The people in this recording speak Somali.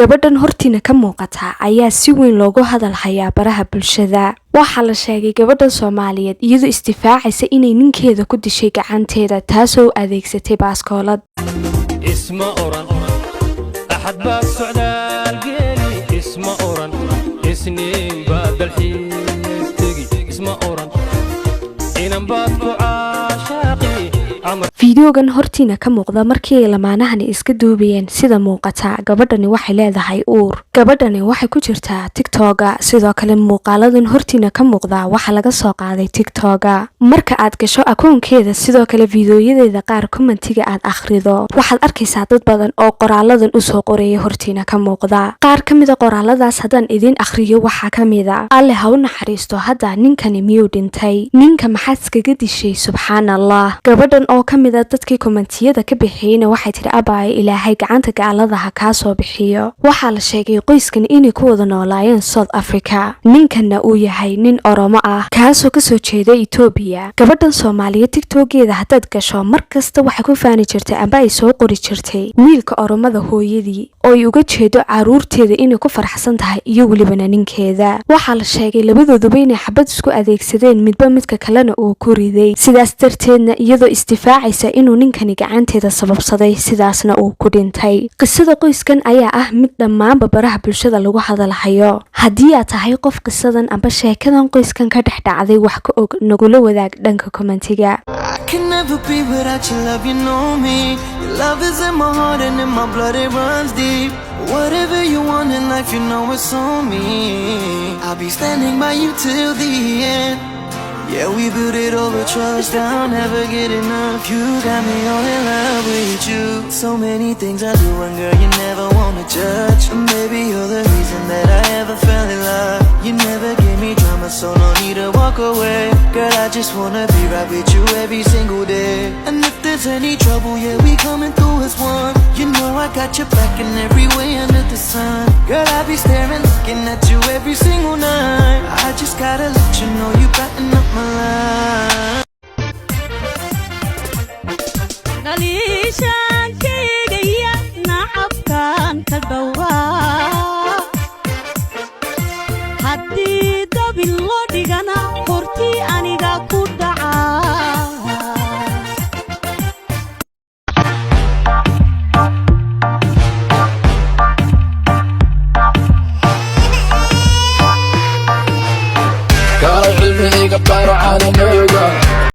gabadhan hortiina ka muuqata ayaa si weyn loogu hadal hayaa baraha bulshada. waxaa la sheegay gabadhan Soomaaliyeed iyadoo istifaacaysa inay ninkeeda ku dishay gacanteeda taasoo adeegsatay baaskoolad. isma oran axad baa socdaal geeli isma oran isniin baa dalxiis tegi isma oran inan baad ku caashaaqi fiidiyogan hortiina ka muuqda markii lamaanahani iska duubayeen sida muuqata gabadhani waxay leedahay uur. gabadhani waxay ku jirtaa TikTok sidoo kale muuqaaladan hortiina ka muuqda waxa laga soo qaaday TikTok. marka aad gasho akoonkeeda sidoo kale fiidiyoyadeeda qaar commentiga aad akhrido waxaad arkaysaa dad badan oo qoraaladan u soo qoreeyay hortiina ka muuqda. qaar kamid ah qoraaladaas hadaan idin akhriyo waxa kamid ah alle ha u naxariisto hadda ninkani miyuu dhintay ninka maxaad iskaga dishay subxaanallah. gabadhan oo kamid ah dadkii kommentiyada ka bixiyayna waxay tiri abaay ilaahay gacanta gaaladaha ka soo bixiyo. waxaa la sheegay qoyskan inay ku wada noolaayeen South Africa ninkana uu yahay nin Oromo ah kaasoo ka soo jeeda Ethiopia. gabadhan Soomaaliyeed TikTok-geeda hadaad gasho markasta waxay ku faani jirtay amba ay soo qori jirtay wiilka Oromada hooyadii oo ay uga jeedo caruurteeda inay ku faraxsan tahay iyo waliba ninkeeda. waxaa la sheegay labadooduba inay xabad isku adeegsadeen midba midka kalena uu ku riday sidaas darteedna iyadoo istifaacaysa inuu ninkani gacanteeda sababsaday sidaasna uu ku dhintay. qisada qoyskan ayaa ah mid dhammaanba baraha bulshada lagu hadalhayo. haddii aad tahay qof qisadan amba sheekadan qoyskan ka dhex dhacday wax ka og nagula wadaag dhanka commentiga. Can never be without your love, you know me. Your love is in my heart and in my blood, it runs deep. Whatever you want in life, you know it's on me. I'll be standing by you till the end. Yeah, we built it over trust, I'll never get enough. You got me all in love with you. So many things I do and girl, you never wanna judge. And maybe you're the reason that I ever fell in love. You never gave me drama, so no need to walk away. Girl, I just wanna be right with you every single day. And if there's any trouble, yeah, we coming through as one. You know I got your back in every way under the sun. Girl, I be staring, looking at you every single night. I just gotta let you know you brighten up my life.